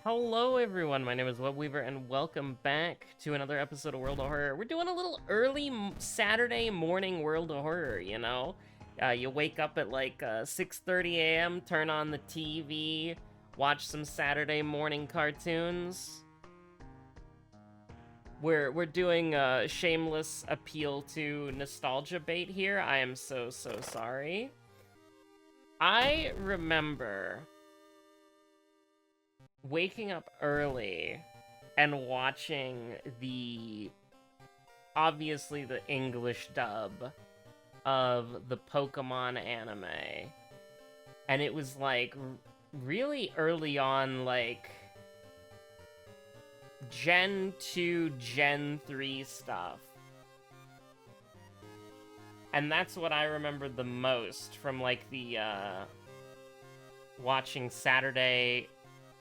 Hello everyone, my name is Webweaver and welcome back to another episode of World of Horror. We're doing a little early Saturday morning World of Horror, you know? You wake up at like 6:30 a.m., turn on the TV, watch some Saturday morning cartoons. We're doing a shameless appeal to nostalgia bait here. I am so sorry. I remember waking up early and watching obviously the English dub of the Pokemon anime. And it was like really early on, like Gen 2, Gen 3 stuff. And that's what I remember the most from like the watching Saturday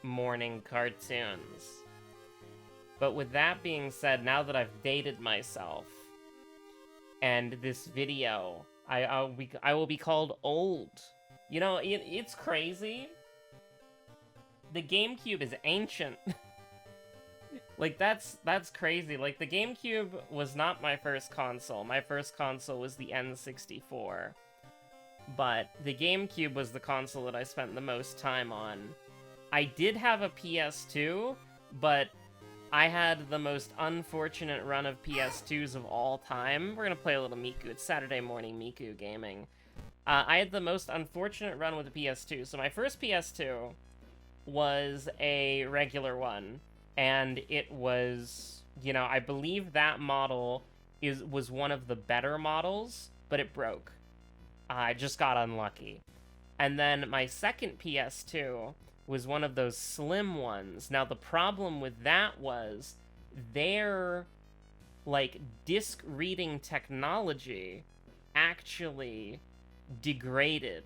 morning cartoons. But with that being said, now that I've dated myself, and this video, I will be called old. You know, it's crazy. The GameCube is ancient. Like, that's crazy. Like, the GameCube was not my first console. My first console was the N64. But the GameCube was the console that I spent the most time on. I did have a PS2, but I had the most unfortunate run of PS2s of all time. We're gonna play a little Miku. It's Saturday morning Miku gaming. I had the most unfortunate run with the PS2. So my first PS2 was a regular one, and it was, you know, I believe that model was one of the better models, but it broke. I just got unlucky. And then my second PS2 was one of those slim ones. Now, the problem with that was their, like, disc reading technology actually degraded,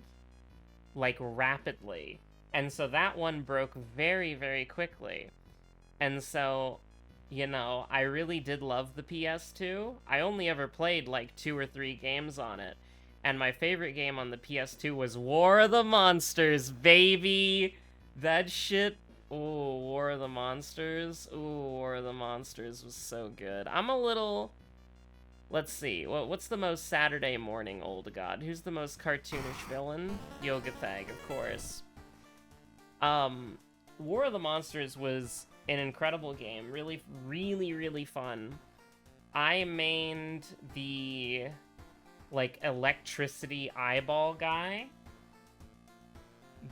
like, rapidly. And so that one broke very, very quickly. And so, you know, I really did love the PS2. I only ever played, like, 2 or 3 games on it. And my favorite game on the PS2 was War of the Monsters, baby! That shit, ooh, War of the Monsters. Ooh, War of the Monsters was so good. I'm a little, let's see, what's the most Saturday morning old god? Who's the most cartoonish villain? Yoga Thag, of course. War of the Monsters was an incredible game. Really, really, really fun. I mained the, like, electricity eyeball guy.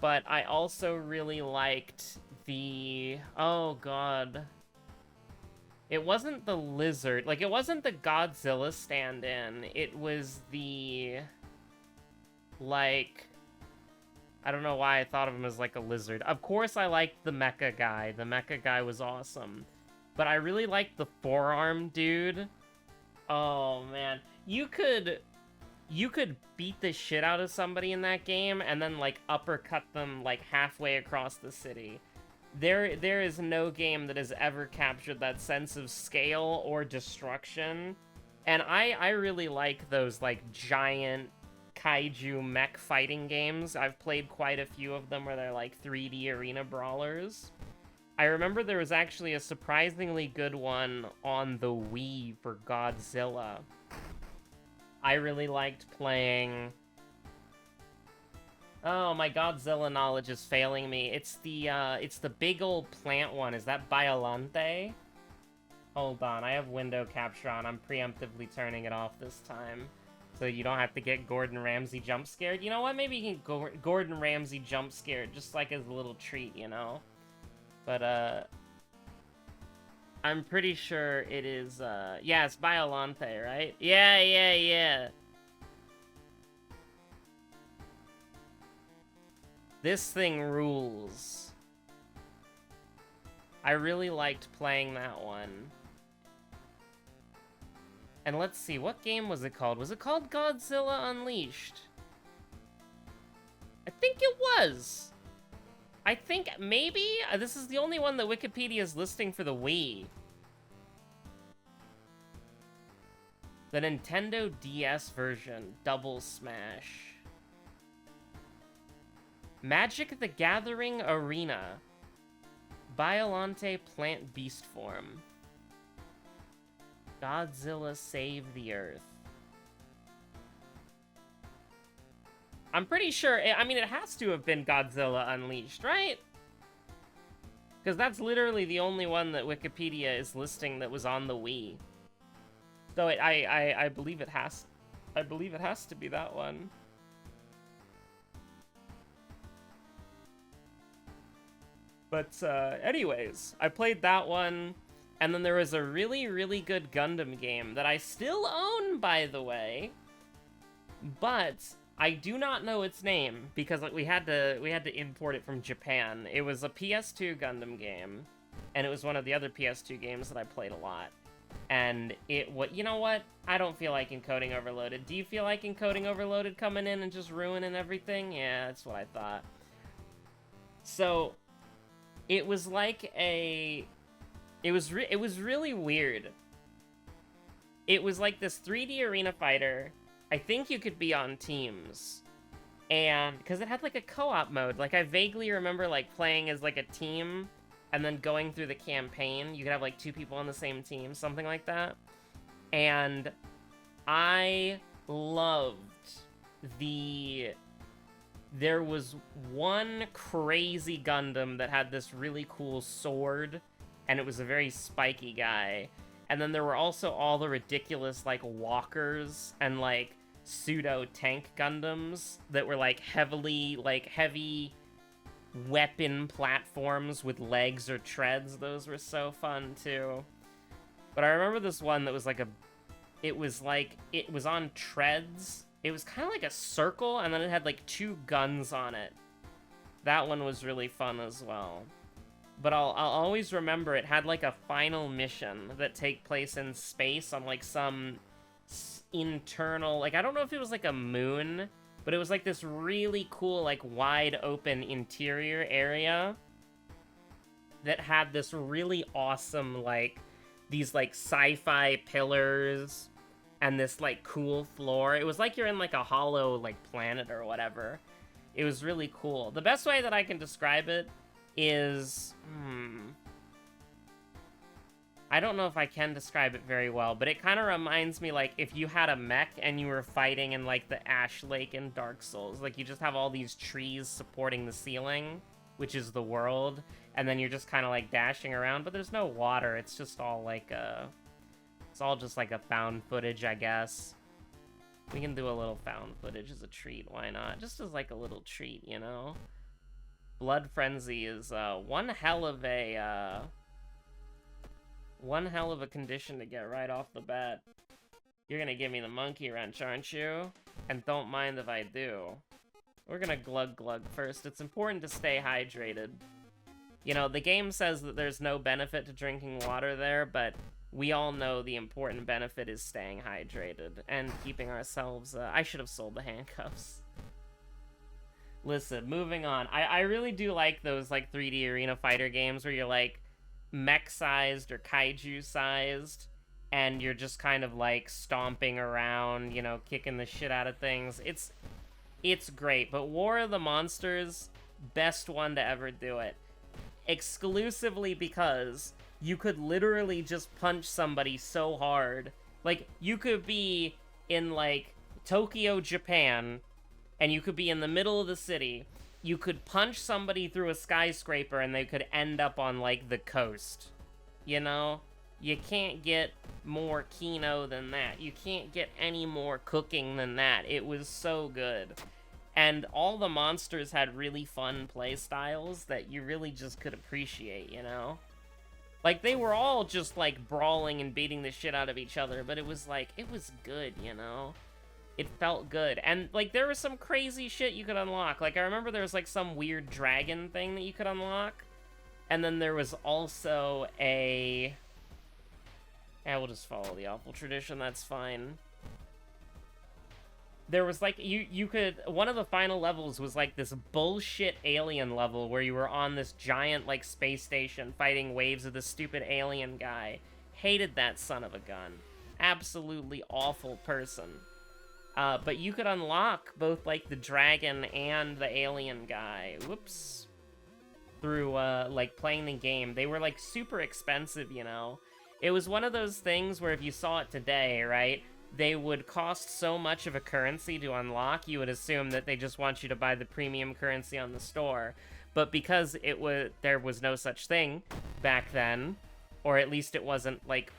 But I also really liked the... Oh, God. It wasn't the lizard. Like, it wasn't the Godzilla stand-in. It was the... Like... I don't know why I thought of him as, like, a lizard. Of course I liked the mecha guy. The mecha guy was awesome. But I really liked the forearm dude. Oh, man. You could beat the shit out of somebody in that game and then, like, uppercut them, like, halfway across the city. There is no game that has ever captured that sense of scale or destruction. And I really like those, like, giant kaiju mech fighting games. I've played quite a few of them where they're, like, 3D arena brawlers. I remember there was actually a surprisingly good one on the Wii for Godzilla. I really liked playing... Oh, my Godzilla knowledge is failing me. It's the big old plant one. Is that Biolante? Hold on, I have window capture on. I'm preemptively turning it off this time. So you don't have to get Gordon Ramsay jump scared. You know what? Maybe you can go Gordon Ramsay jump scared, just like as a little treat, you know? But, I'm pretty sure it is, yeah, it's Biolante, right? Yeah. This thing rules. I really liked playing that one. And let's see, what game was it called? Was it called Godzilla Unleashed? I think it was. I think maybe this is the only one that Wikipedia is listing for the Wii. The Nintendo DS version, Double Smash. Magic the Gathering Arena. Biolante plant beast form. Godzilla save the Earth. I'm pretty sure, I mean, it has to have been Godzilla Unleashed, right? Because that's literally the only one that Wikipedia is listing that was on the Wii. So I believe it has, to be that one. But anyways, I played that one, and then there was a really, really good Gundam game that I still own, by the way. But I do not know its name because like we had to import it from Japan. It was a PS2 Gundam game, and it was one of the other PS2 games that I played a lot. And you know what? I don't feel like Encoding Overloaded. Do you feel like Encoding Overloaded coming in and just ruining everything? Yeah, that's what I thought. So it was like it was really weird. It was like this 3D arena fighter. I think you could be on teams, and because it had like a co-op mode, like I vaguely remember like playing as like a team and then going through the campaign. You could have like 2 people on the same team, something like that. And I loved there was one crazy Gundam that had this really cool sword, and it was a very spiky guy. And then there were also all the ridiculous like walkers and like pseudo tank Gundams that were like heavy weapon platforms with legs or treads. Those were so fun too. But I remember this one that was like it was on treads. It was kind of like a circle, and then it had like 2 guns on it. That one was really fun as well. But I'll always remember it had like a final mission that take place in space on like some internal, like I don't know if it was like a moon, but it was like this really cool like wide open interior area that had this really awesome like these like sci-fi pillars and this like cool floor. It was like you're in like a hollow like planet or whatever. It was really cool. The best way that I can describe it is I don't know if I can describe it very well, but it kind of reminds me like if you had a mech and you were fighting in like the Ash Lake in Dark Souls. Like you just have all these trees supporting the ceiling, which is the world, and then you're just kind of like dashing around, but there's no water. It's just all like it's all just like a found footage, I guess. We can do a little found footage as a treat, why not? Just as like a little treat, you know? Blood Frenzy is one hell of a condition to get right off the bat. You're gonna give me the monkey wrench, aren't you? And don't mind if I do. We're gonna glug glug first. It's important to stay hydrated. You know, the game says that there's no benefit to drinking water there, but we all know the important benefit is staying hydrated and keeping ourselves... I should have sold the handcuffs. Listen, moving on. I really do like those, like, 3D arena fighter games where you're, like, mech-sized or kaiju-sized, and you're just kind of, like, stomping around, you know, kicking the shit out of things. It's great, but War of the Monsters, best one to ever do it. Exclusively because you could literally just punch somebody so hard. Like, you could be in, like, Tokyo, Japan, and you could be in the middle of the city. You could punch somebody through a skyscraper and they could end up on, like, the coast. You know? You can't get more Kino than that. You can't get any more cooking than that. It was so good. And all the monsters had really fun play styles that you really just could appreciate, you know? Like, they were all just, like, brawling and beating the shit out of each other, but it was, like, it was good, you know? It felt good. And, like, there was some crazy shit you could unlock. Like, I remember there was, like, some weird dragon thing that you could unlock. And then there was also a... Yeah, we'll just follow the awful tradition, that's fine. There was, like, you could... One of the final levels was, like, this bullshit alien level where you were on this giant, like, space station fighting waves of this stupid alien guy. Hated that son of a gun. Absolutely awful person. But you could unlock both, like, the dragon and the alien guy. Whoops. through, like, playing the game. They were, like, super expensive, you know? It was one of those things where if you saw it today, right, they would cost so much of a currency to unlock, you would assume that they just want you to buy the premium currency on the store. But because there was no such thing back then, or at least it wasn't, like,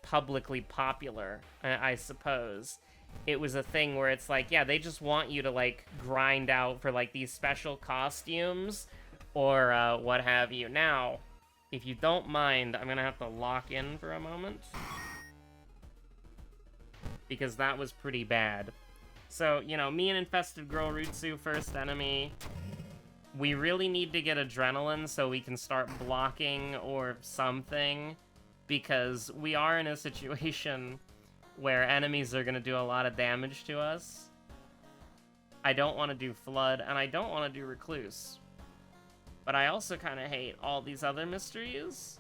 publicly popular, I suppose, it was a thing where it's like, yeah, they just want you to, like, grind out for, like, these special costumes or what have you. Now, if you don't mind, I'm gonna have to lock in for a moment, because that was pretty bad. So, you know, me and Infested Girl Rutsu, first enemy. We really need to get adrenaline so we can start blocking or something, because we are in a situation where enemies are going to do a lot of damage to us. I don't want to do Flood, and I don't want to do Recluse. But I also kind of hate all these other mysteries.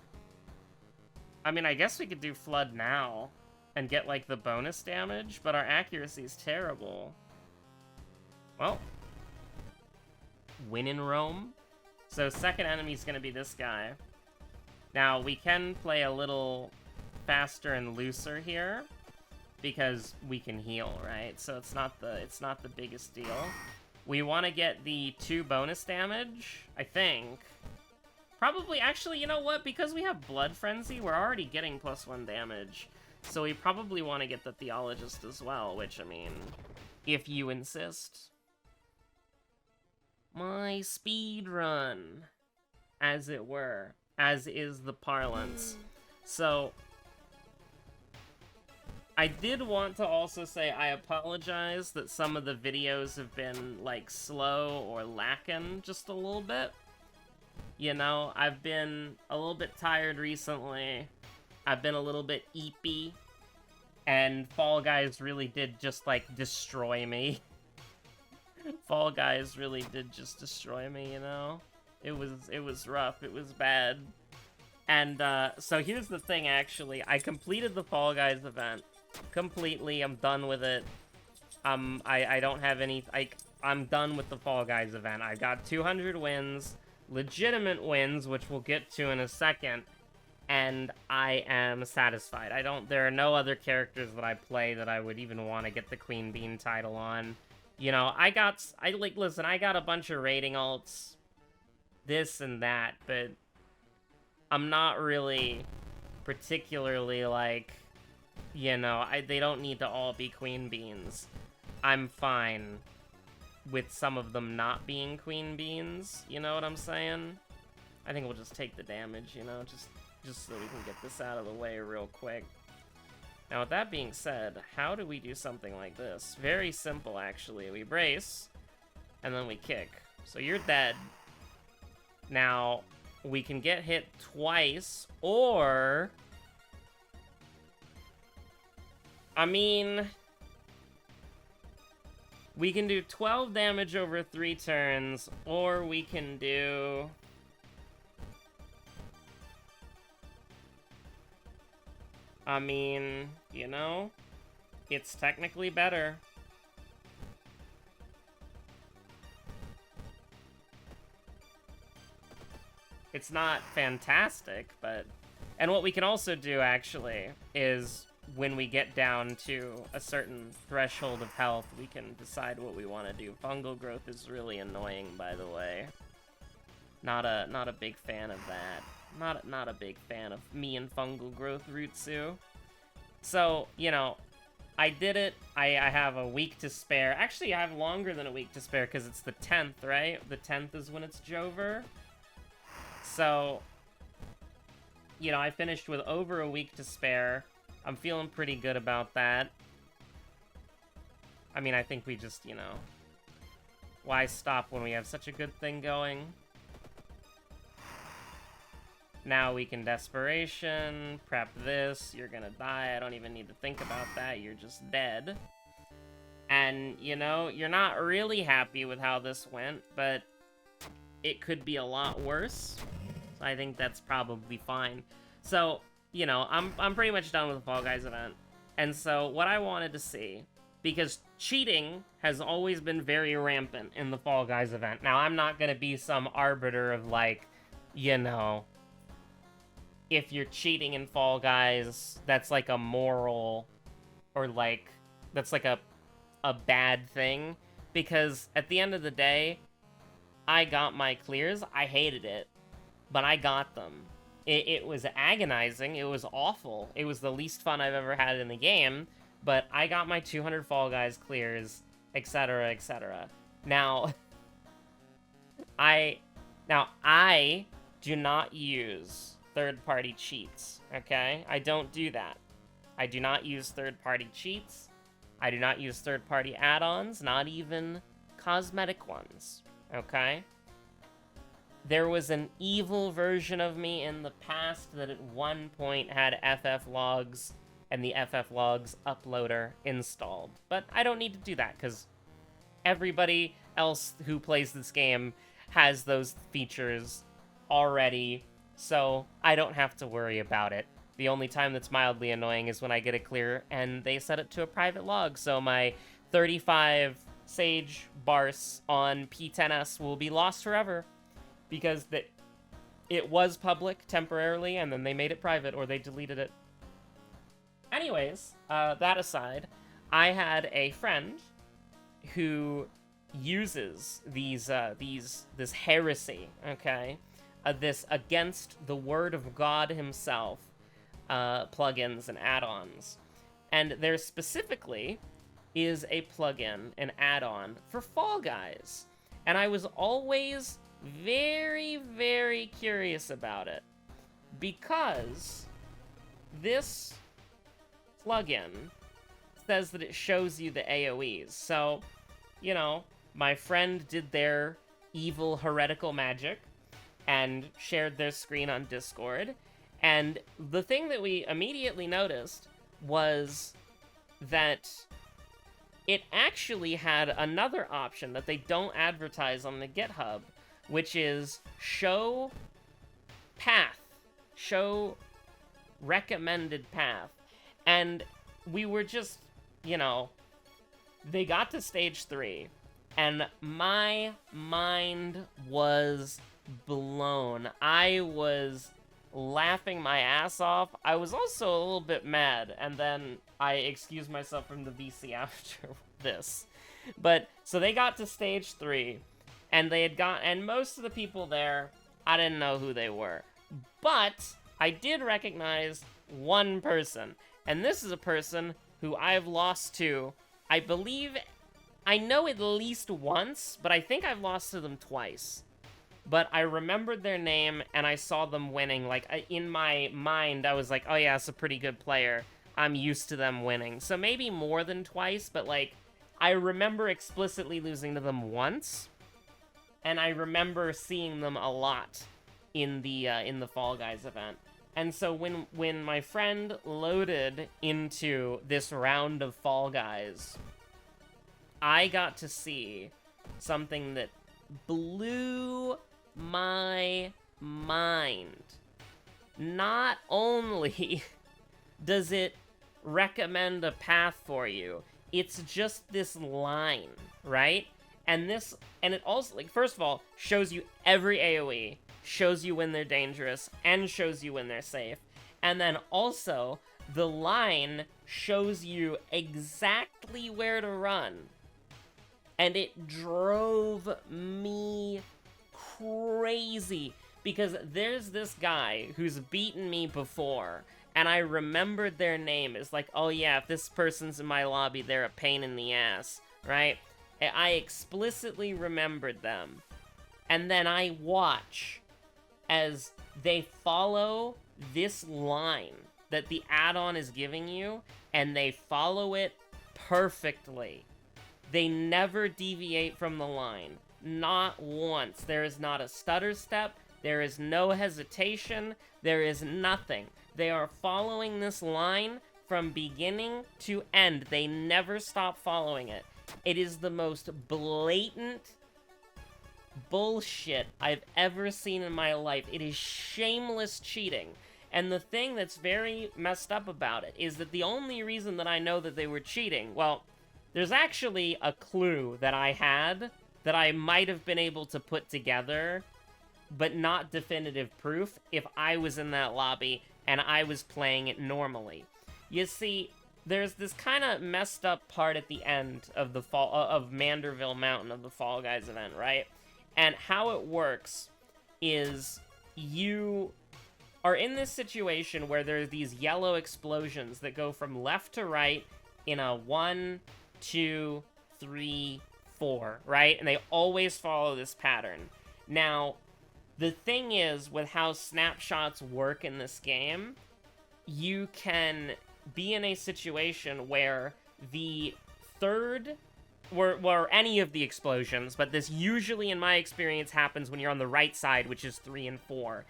I mean, I guess we could do Flood now and get, like, the bonus damage, but our accuracy is terrible. Well, win in Rome. So second enemy's going to be this guy. Now, we can play a little faster and looser here, because we can heal, right? So it's not the biggest deal. We want to get the 2 bonus damage, I think. Probably, actually, you know what? Because we have Blood Frenzy, we're already getting +1 damage. So we probably want to get the Theologist as well, which, I mean, if you insist. My speed run, as it were, as is the parlance. So, I did want to also say I apologize that some of the videos have been, like, slow or lacking just a little bit. You know, I've been a little bit tired recently. I've been a little bit eepy. And Fall Guys really did just, like, destroy me. Fall Guys really did just destroy me, you know? It was rough. It was bad. And, so here's the thing, actually. I completed the Fall Guys event completely. I'm done with it. I don't have any... I'm done with the Fall Guys event. I got 200 wins, legitimate wins, which we'll get to in a second, and I am satisfied. There are no other characters that I play that I would even want to get the Queen Bean title on. You know, listen, I got a bunch of rating alts, this and that, but I'm not really particularly, like, you know, they don't need to all be Queen Beans. I'm fine with some of them not being Queen Beans, you know what I'm saying? I think we'll just take the damage, you know, just so we can get this out of the way real quick. Now, with that being said, how do we do something like this? Very simple, actually. We brace, and then we kick. So you're dead. Now, we can get hit twice, or... I mean... we can do 12 damage over 3 turns, or we can do... I mean, you know, it's technically better. It's not fantastic, but... and what we can also do, actually, is when we get down to a certain threshold of health, we can decide what we want to do. Fungal growth is really annoying, by the way. Not a big fan of that. Not a big fan of me and fungal growth Rutsu. So, you know, I did it. I have a week to spare. Actually, I have longer than a week to spare because it's the 10th, right? The 10th is when it's Jover. So, you know, I finished with over a week to spare. I'm feeling pretty good about that. I mean, I think we just, you know, why stop when we have such a good thing going? Now we can Desperation, prep this, you're gonna die, I don't even need to think about that, you're just dead. And, you know, you're not really happy with how this went, but it could be a lot worse. So I think that's probably fine. So, you know, I'm pretty much done with the Fall Guys event. And so what I wanted to see because cheating has always been very rampant in the Fall Guys event. Now, I'm not going to be some arbiter of, like, you know, if you're cheating in Fall Guys, that's like a moral, or like, that's like a bad thing. Because at the end of the day, I got my clears. I hated it, but I got them. It was agonizing. It was awful. It was the least fun I've ever had in the game, but I got my 200 Fall Guys clears, etc., etc. Now, I do not use third-party cheats, okay? I don't do that. I do not use third-party cheats. I do not use third-party add-ons, not even cosmetic ones, okay? There was an evil version of me in the past that at one point had FF logs and the FF logs uploader installed. But I don't need to do that, because everybody else who plays this game has those features already, so I don't have to worry about it. The only time that's mildly annoying is when I get a clear and they set it to a private log, so my 35 Sage Bars on P10S will be lost forever, because it was public temporarily, and then they made it private, or they deleted it. Anyways, that aside, I had a friend who uses this heresy, okay? This against the word of God himself, plugins and add-ons. And there specifically is a plugin, an add-on, for Fall Guys. And I was always very, very curious about it, because this plugin says that it shows you the AoEs. So, you know, my friend did their evil heretical magic and shared their screen on Discord, and the thing that we immediately noticed was that it actually had another option that they don't advertise on the GitHub, which is show path, show recommended path. And we were just, you know, they got to stage 3, and my mind was blown. I was laughing my ass off. I was also a little bit mad, and then I excused myself from the VC after this. But, so they got to stage 3, and and most of the people there, I didn't know who they were. But I did recognize one person, and this is a person who I've lost to, I believe, I know at least once, but I think I've lost to them twice. But I remembered their name, and I saw them winning. Like, in my mind, I was like, oh yeah, it's a pretty good player. I'm used to them winning. So maybe more than twice, but like, I remember explicitly losing to them once, and I remember seeing them a lot in the Fall Guys event. And so when my friend loaded into this round of Fall Guys, I got to see something that blew my mind. Not only does it recommend a path for you, it's just this line, right? And it also, like, first of all, shows you every AoE, shows you when they're dangerous, and shows you when they're safe. And then also, the line shows you exactly where to run. And it drove me crazy, because there's this guy who's beaten me before, and I remembered their name. It's like, oh yeah, if this person's in my lobby, they're a pain in the ass, right? I explicitly remembered them. And then I watch as they follow this line that the add-on is giving you, and they follow it perfectly. They never deviate from the line. Not once. There is not a stutter step. There is no hesitation. There is nothing. They are following this line from beginning to end. They never stop following it. It is the most blatant bullshit I've ever seen in my life. It is shameless cheating. And the thing that's very messed up about it is that the only reason that I know that they were cheating, well, there's actually a clue that I had that I might have been able to put together, but not definitive proof if I was in that lobby and I was playing it normally. You see, there's this kind of messed up part at the end of the of Manderville Mountain of the Fall Guys event, right? And how it works is you are in this situation where there are these yellow explosions that go from left to right in a 1, 2, 3, 4, right? And they always follow this pattern. Now, the thing is, with how snapshots work in this game, you can be in a situation where the third, or any of the explosions, but this usually, in my experience, happens when you're on the right side, which is 3 and 4,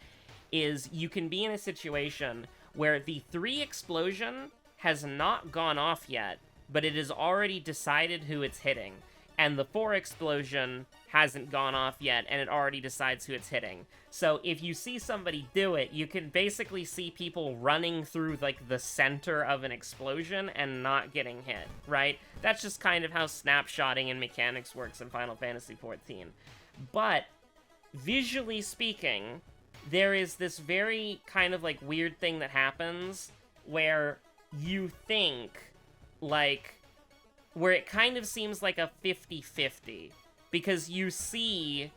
is you can be in a situation where the 3 explosion has not gone off yet, but it has already decided who it's hitting. And the 4 explosion hasn't gone off yet, and it already decides who it's hitting. So if you see somebody do it, you can basically see people running through, like, the center of an explosion and not getting hit, right? That's just kind of how snapshotting and mechanics works in Final Fantasy XIV. But, visually speaking, there is this very kind of, like, weird thing that happens where you think, like, where it kind of seems like a 50-50, because you see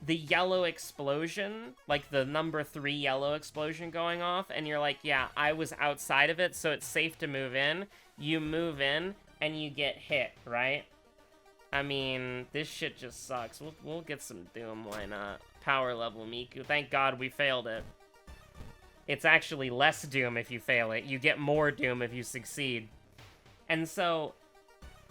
the yellow explosion, like the number 3 yellow explosion going off, and you're like, yeah, I was outside of it, so it's safe to move in. You move in, and you get hit, right? I mean, this shit just sucks. We'll get some Doom, why not? Power level Miku. Thank God we failed it. It's actually less Doom if you fail it. You get more Doom if you succeed. And so,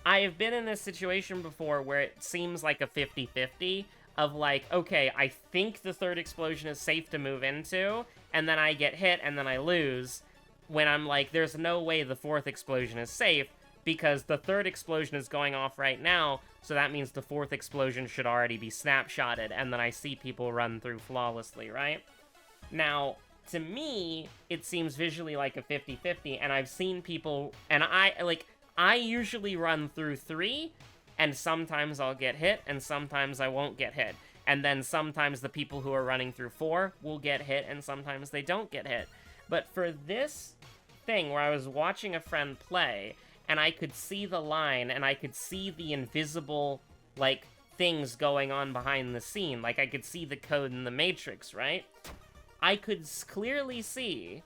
I have been in this situation before where it seems like a 50-50 of like, okay, I think the 3rd explosion is safe to move into, and then I get hit and then I lose, when I'm like, there's no way the 4th explosion is safe, because the 3rd explosion is going off right now, so that means the 4th explosion should already be snapshotted, and then I see people run through flawlessly, right? Now, to me, it seems visually like a 50-50, and I've seen people, and I usually run through 3, and sometimes I'll get hit, and sometimes I won't get hit. And then sometimes the people who are running through 4 will get hit, and sometimes they don't get hit. But for this thing where I was watching a friend play, and I could see the line, and I could see the invisible, like, things going on behind the scene, like I could see the code in the Matrix, right? I could clearly see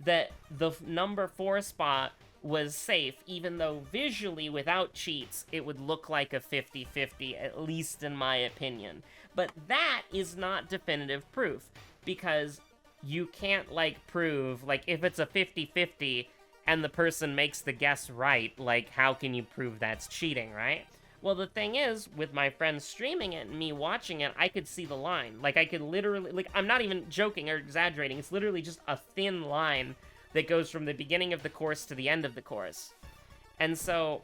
that the number 4 spot was safe, even though visually, without cheats, it would look like a 50-50, at least in my opinion. But that is not definitive proof, because you can't, like, prove, like, if it's a 50-50 and the person makes the guess right, like, how can you prove that's cheating, right? Well, the thing is, with my friends streaming it and me watching it, I could see the line. Like, I could literally, like, I'm not even joking or exaggerating, it's literally just a thin line that goes from the beginning of the course to the end of the course. And so,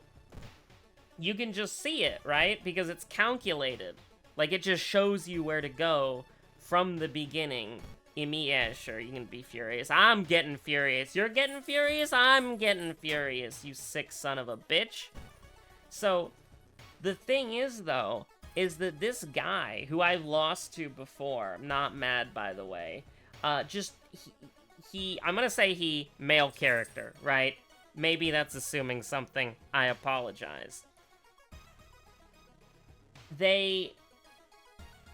you can just see it, right? Because it's calculated. Like, it just shows you where to go from the beginning. Yeah, sure, you can be furious. I'm getting furious. You're getting furious? I'm getting furious, you sick son of a bitch. So, the thing is, though, is that this guy, who I've lost to before, I'm not mad, by the way, I'm gonna say he, male character, right? Maybe that's assuming something. I apologize. They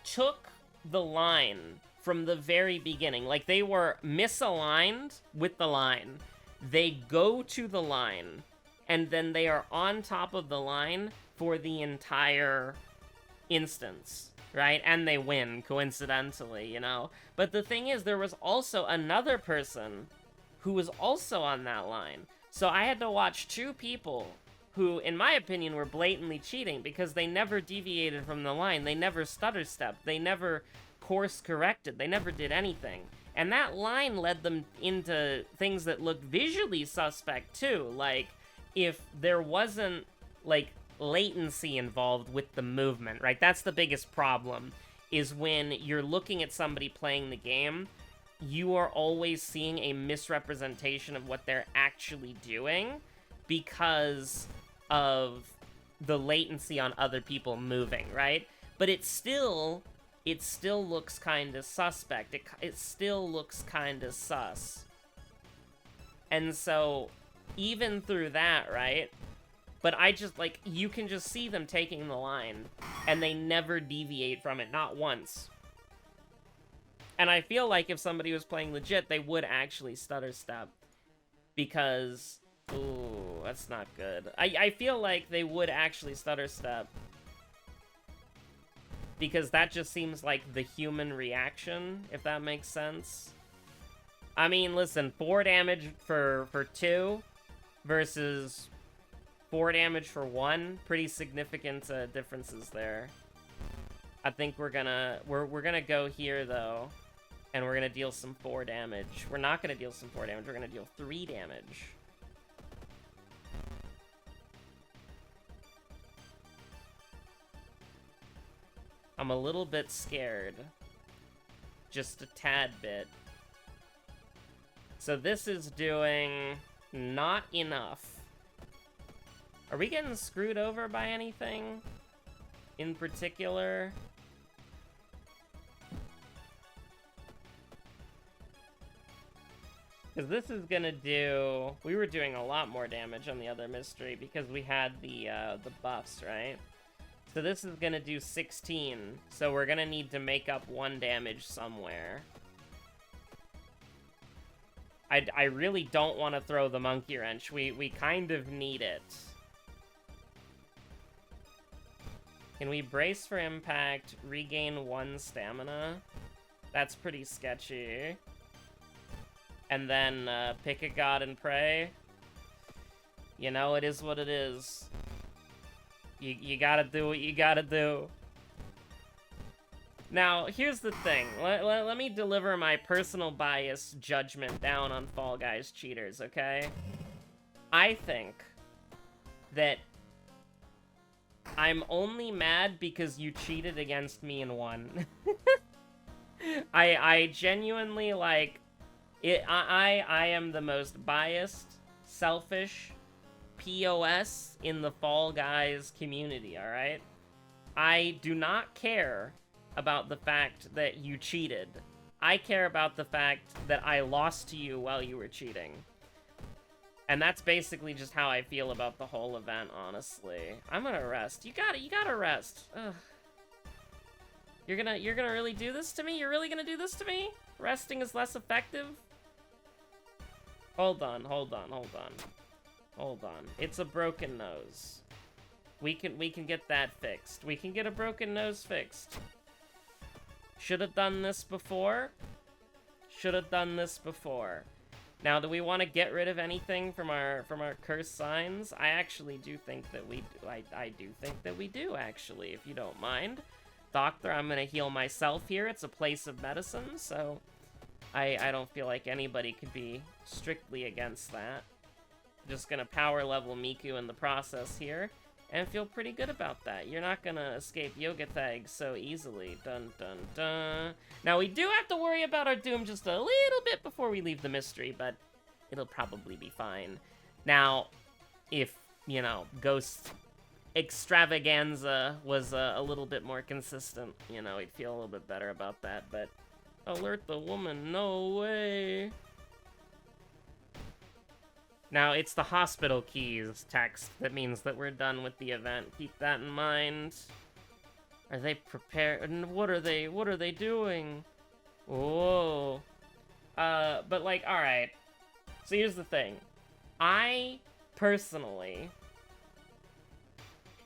took the line from the very beginning. Like, they were misaligned with the line. They go to the line, and then they are on top of the line for the entire instance, right? And they win, coincidentally, you know? But the thing is, there was also another person who was also on that line. So I had to watch 2 people who, in my opinion, were blatantly cheating because they never deviated from the line. They never stutter-stepped. They never course-corrected. They never did anything. And that line led them into things that looked visually suspect, too. Like, if there wasn't, like, latency involved with the movement, right? That's the biggest problem, is when you're looking at somebody playing the game, you are always seeing a misrepresentation of what they're actually doing because of the latency on other people moving, right? But it still looks kind of suspect. It still looks kind of sus. And so, even through that, right? But I just, like, you can just see them taking the line, and they never deviate from it, not once. And I feel like if somebody was playing legit, they would actually stutter step. Because, ooh, that's not good. I feel like they would actually stutter step. Because that just seems like the human reaction, if that makes sense. I mean, listen, 4 damage for 2 versus 4 damage for 1, pretty significant differences there. I think we're gonna go here though, and we're gonna deal some 4 damage. We're not gonna deal some 4 damage. We're gonna deal 3 damage. I'm a little bit scared, just a tad bit. So this is doing not enough. Are we getting screwed over by anything in particular? Because this is gonna do... We were doing a lot more damage on the other mystery because we had the buffs, right? So this is gonna do 16. So we're gonna need to make up 1 damage somewhere. I really don't want to throw the monkey wrench. We kind of need it. Can we brace for impact, regain 1 stamina? That's pretty sketchy. And then pick a god and pray. You know, it is what it is. You gotta do what you gotta do. Now, here's the thing. Let me deliver my personal bias judgment down on Fall Guys cheaters, okay? I think that I'm only mad because you cheated against me and won. I genuinely, like, I am the most biased, selfish POS in the Fall Guys community, alright? I do not care about the fact that you cheated. I care about the fact that I lost to you while you were cheating. And that's basically just how I feel about the whole event, honestly. I'm gonna rest. You gotta rest. Ugh. You're gonna really do this to me? You're really gonna do this to me? Resting is less effective? Hold on. It's a broken nose. We can get that fixed. We can get a broken nose fixed. Should have done this before. Now, do we want to get rid of anything from our cursed signs? I actually do think that we do. I do think that we do, actually, if you don't mind. Doctor, I'm gonna heal myself here. It's a place of medicine, so I don't feel like anybody could be strictly against that. Just gonna power level Miku in the process here, and feel pretty good about that. You're not gonna escape Yoga Tag so easily. Dun dun dun. Now we do have to worry about our doom just a little bit before we leave the mystery, but it'll probably be fine. Now, if, you know, Ghost Extravaganza was a little bit more consistent, you know, we'd feel a little bit better about that, but alert the woman, no way. Now, it's the hospital keys text that means that we're done with the event. Keep that in mind. Are they prepared? What are they doing? Whoa. But, like, alright. So here's the thing. I, personally,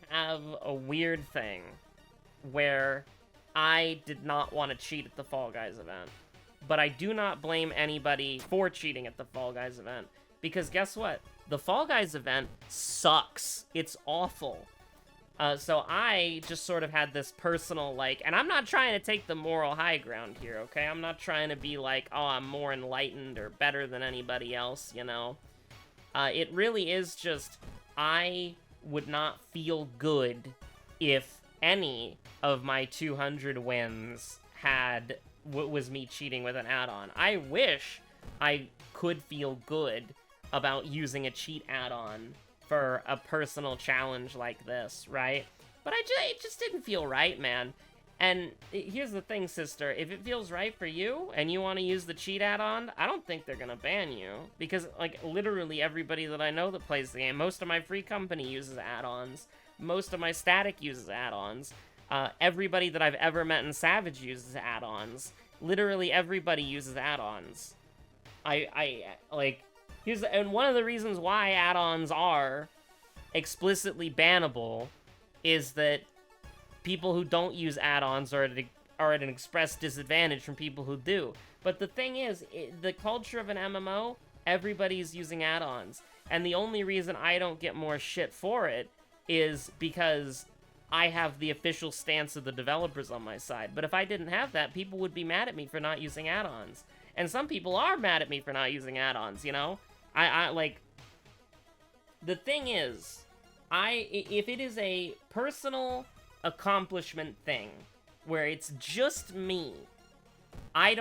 have a weird thing where I did not want to cheat at the Fall Guys event. But I do not blame anybody for cheating at the Fall Guys event. Because guess what? The Fall Guys event sucks. It's awful. So I just sort of had this personal, like... And I'm not trying to take the moral high ground here, okay? I'm not trying to be like, oh, I'm more enlightened or better than anybody else, you know? It really is just... I would not feel good if any of my 200 wins was me cheating with an add-on. I wish I could feel good about using a cheat add-on for a personal challenge like this, right? But it just didn't feel right, man. And here's the thing, sister. If it feels right for you and you want to use the cheat add-on, I don't think they're going to ban you. Because, like, literally everybody that I know that plays the game, most of my free company uses add-ons. Most of my static uses add-ons. Everybody that I've ever met in Savage uses add-ons. Literally everybody uses add-ons. And one of the reasons why add-ons are explicitly bannable is that people who don't use add-ons are at an express disadvantage from people who do. But the thing is, the culture of an MMO, everybody's using add-ons. And the only reason I don't get more shit for it is because I have the official stance of the developers on my side. But if I didn't have that, people would be mad at me for not using add-ons. And some people are mad at me for not using add-ons, you know? The thing is, if it is a personal accomplishment thing where it's just me, I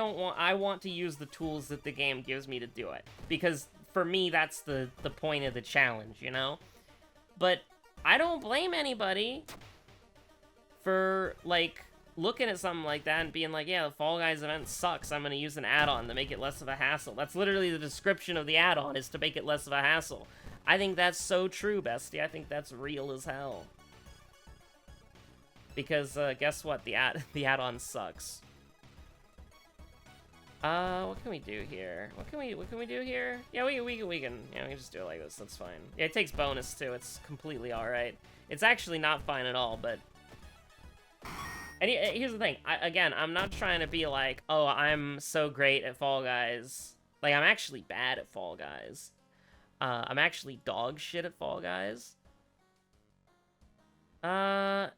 want to use the tools that the game gives me to do it, because for me that's the point of the challenge, you know? But I don't blame anybody for like looking at something like that and being like, yeah, the Fall Guys event sucks, I'm gonna use an add-on to make it less of a hassle. That's literally the description of the add-on, is to make it less of a hassle. I think that's so true, bestie. I think that's real as hell. Because, guess what? The add-on sucks. What can we do here? What can we do here? Yeah, we can just do it like this. That's fine. Yeah, it takes bonus too. It's completely all right. It's actually not fine at all, but. And here's the thing. I'm not trying to be like, oh, I'm so great at Fall Guys. Like, I'm actually bad at Fall Guys. I'm actually dog shit at Fall Guys. I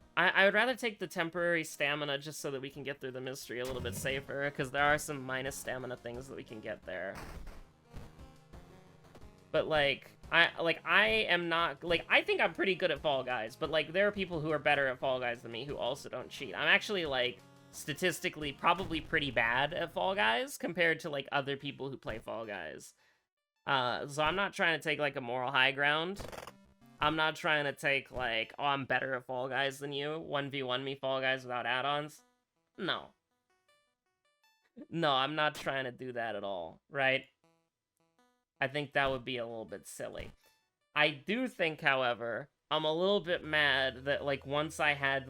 would rather take the temporary stamina just so that we can get through the mystery a little bit safer, because there are some minus stamina things that we can get there. But, I am not, I think I'm pretty good at Fall Guys, but, there are people who are better at Fall Guys than me who also don't cheat. I'm actually, statistically probably pretty bad at Fall Guys compared to, other people who play Fall Guys. So I'm not trying to take, a moral high ground. I'm not trying to take, oh, I'm better at Fall Guys than you. 1v1 me Fall Guys without add-ons. No. No, I'm not trying to do that at all, right? I think that would be a little bit silly. I do think, however, I'm a little bit mad that, once I had,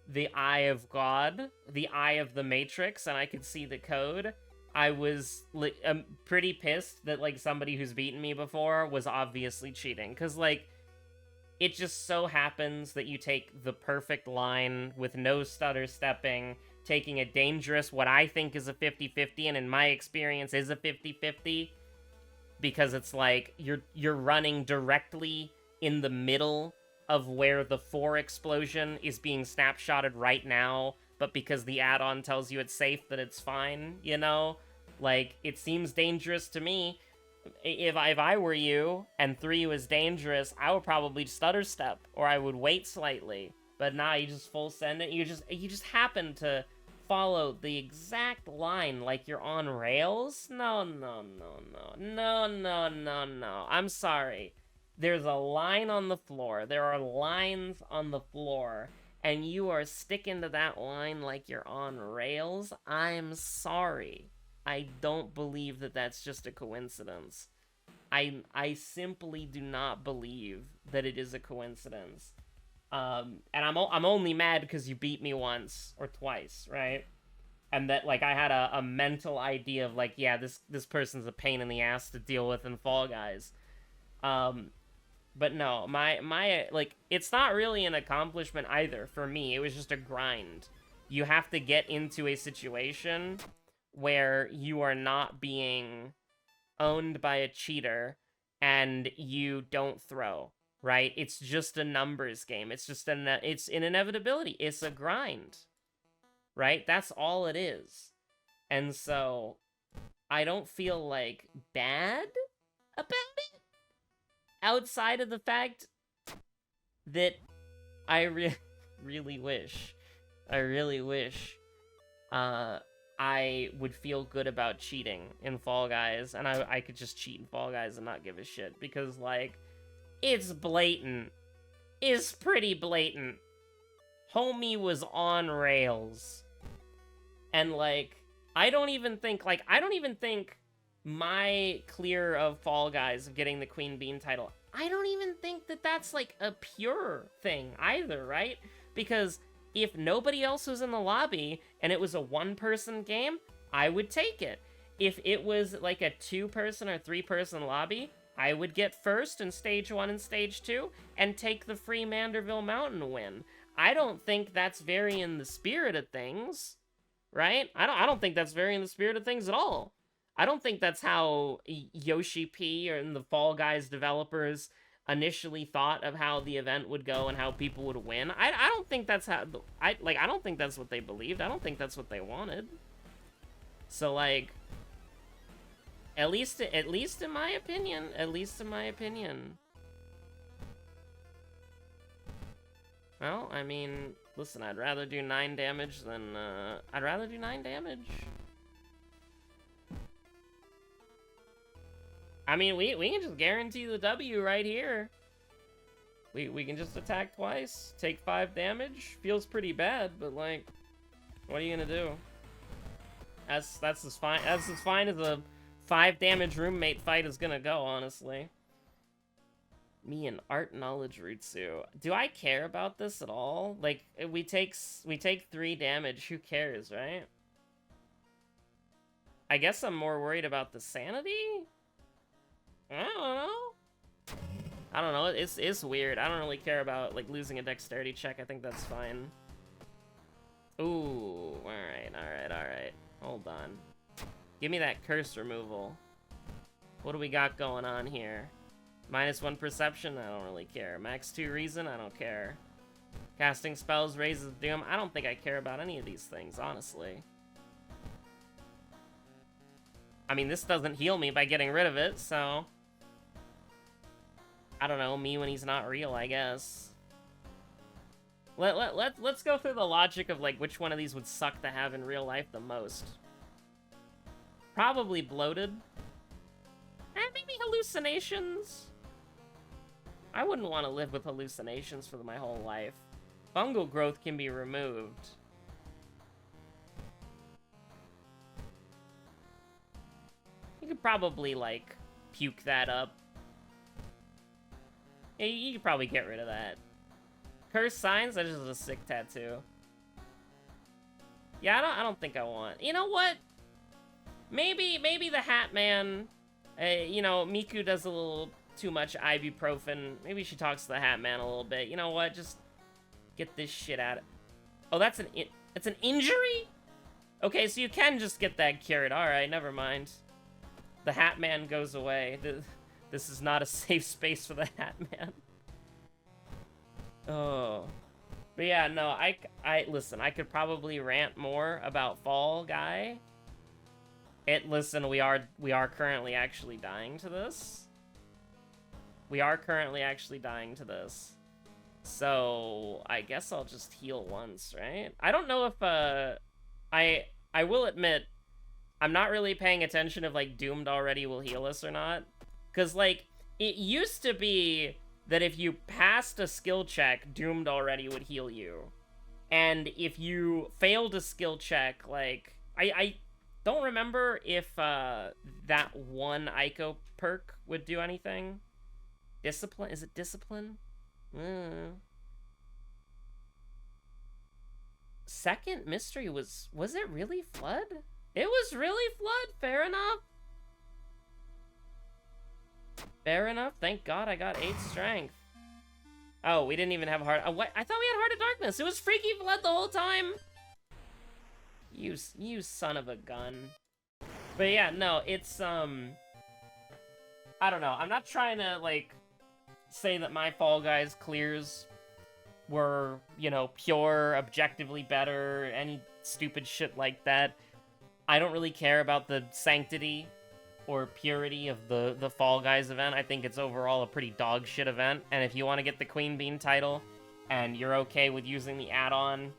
the Eye of God, the Eye of the Matrix, and I could see the code, I was pretty pissed that, somebody who's beaten me before was obviously cheating. Because, it just so happens that you take the perfect line with no stutter stepping, taking a dangerous, what I think is a 50-50, and in my experience is a 50-50, because it's you're running directly in the middle of where the 4 explosion is being snapshotted right now, but because the add-on tells you it's safe, that it's fine, you know? It seems dangerous to me. If I were you, and 3 was dangerous, I would probably stutter step, or I would wait slightly. But nah, you just full send it, you just happen to follow the exact line like you're on rails? No. I'm sorry. There's a line on the floor. There are lines on the floor, and you are sticking to that line like you're on rails? I'm sorry. I don't believe that that's just a coincidence. I simply do not believe that it is a coincidence. And I'm only mad because you beat me once or twice, right? And that, I had a mental idea of, yeah, this person's a pain in the ass to deal with in Fall Guys. But no, my it's not really an accomplishment either for me. It was just a grind. You have to get into a situation where you are not being owned by a cheater and you don't throw, right? It's just a numbers game. It's just it's an inevitability. It's a grind, right? That's all it is. And so I don't feel bad about it, outside of the fact that I really wish I would feel good about cheating in Fall Guys, and I could just cheat in Fall Guys and not give a shit, because, It's blatant. It's pretty blatant. Homie was on rails. And, like, I don't even think my clear of Fall Guys of getting the Queen Bean title, I don't even think that that's, like, a pure thing either, right? Because if nobody else was in the lobby and it was a one-person game, I would take it. If it was, like, a two-person or three-person lobby, I would get first in Stage 1 and Stage 2 and take the free Manderville Mountain win. I don't think that's very in the spirit of things, right? I don't think that's very in the spirit of things at all. I don't think that's how Yoshi P and the Fall Guys developers initially thought of how the event would go and how people would win. I don't think that's how... I don't think that's what they believed. I don't think that's what they wanted. So, like... At least in my opinion. Well, I mean, listen, I'd rather do 9 damage than, I'd rather do 9 damage. I mean, we can just guarantee the W right here. We can just attack twice, take 5 damage. Feels pretty bad, but, like, what are you gonna do? That's as fine as a 5 damage roommate fight is gonna go, honestly. Me and art knowledge Rutsu. Do I care about this at all? Like, we take 3 damage, who cares, right? I guess I'm more worried about the sanity? I don't know, it's weird. I don't really care about, like, losing a dexterity check. I think that's fine. Ooh, alright. Hold on. Give me that curse removal. What do we got going on here? -1 perception? I don't really care. Max 2 reason? I don't care. Casting spells raises doom? I don't think I care about any of these things, honestly. I mean, this doesn't heal me by getting rid of it, so... I don't know, me when he's not real, I guess. Let's go through the logic of, like, which one of these would suck to have in real life the most. Probably bloated. Maybe hallucinations. I wouldn't want to live with hallucinations for my whole life. Fungal growth can be removed. You could probably, like, puke that up. Yeah, you could probably get rid of that. Curse signs? That is just a sick tattoo. Yeah, I don't think I want... You know what? Maybe the Hat Man... you know, Miku does a little too much ibuprofen. Maybe she talks to the Hat Man a little bit. You know what? Just get this shit out of... Oh, that's an injury? Okay, so you can just get that cured. Alright, never mind. The Hat Man goes away. This is not a safe space for the Hat Man. Oh. But yeah, no, listen, I could probably rant more about Fall Guy. Listen, we are currently actually dying to this. So, I guess I'll just heal once, right? I don't know if, I will admit, I'm not really paying attention if, like, Doomed Already will heal us or not. Because, like, it used to be that if you passed a skill check, Doomed Already would heal you. And if you failed a skill check, like, I don't remember if that one Ico perk would do anything. Discipline? Is it Discipline? Second mystery was it really Flood? It was really Flood, fair enough. Fair enough, thank God I got 8 strength. Oh, we didn't even have Heart... what? I thought we had Heart of Darkness. It was Freaky Flood the whole time. You son of a gun. But yeah, no, it's, I don't know. I'm not trying to, like, say that my Fall Guys clears were, you know, pure, objectively better, any stupid shit like that. I don't really care about the sanctity or purity of the Fall Guys event. I think it's overall a pretty dog shit event, and if you want to get the Queen Bean title, and you're okay with using the add-on,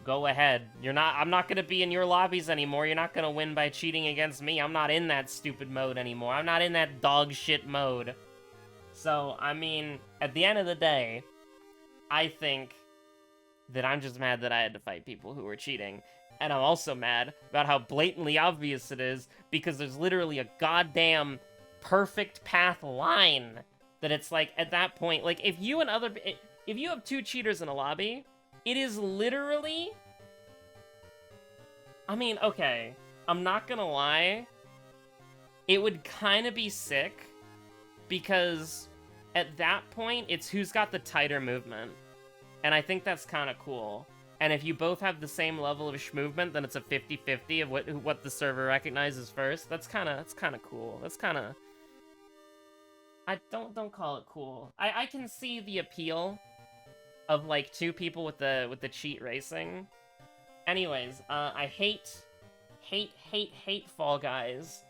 go ahead. I'm not gonna be in your lobbies anymore. You're not gonna win by cheating against me. I'm not in that stupid mode anymore. I'm not in that dog shit mode. So, I mean, at the end of the day, I think that I'm just mad that I had to fight people who were cheating. And I'm also mad about how blatantly obvious it is, because there's literally a goddamn perfect path line that it's like, at that point, like, if you have two cheaters in a lobby, it is literally... I mean, okay, I'm not gonna lie, it would kind of be sick, because at that point, it's who's got the tighter movement. And I think that's kind of cool. And if you both have the same level of movement, then it's a 50-50 of what the server recognizes first. That's kind of cool. That's kind of... don't call it cool. I can see the appeal of like two people with the cheat racing. Anyways, I hate Fall Guys.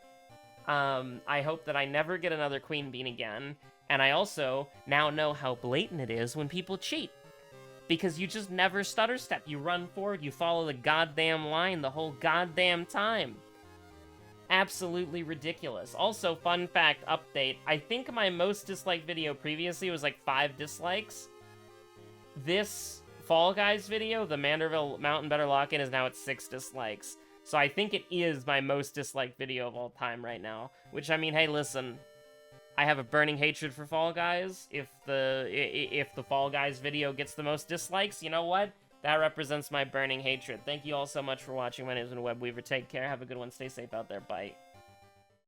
I hope that I never get another Queen Bean again. And I also now know how blatant it is when people cheat. Because you just never stutter step. You run forward, you follow the goddamn line the whole goddamn time. Absolutely ridiculous. Also, fun fact, update. I think my most disliked video previously was like 5 dislikes. This Fall Guys video, the Manderville Mountain Better Lock-In, is now at 6 dislikes. So I think it is my most disliked video of all time right now. Which, I mean, hey, listen. I have a burning hatred for Fall Guys. If the Fall Guys video gets the most dislikes, you know what? That represents my burning hatred. Thank you all so much for watching. My name is Webweaver. Take care. Have a good one. Stay safe out there. Bye.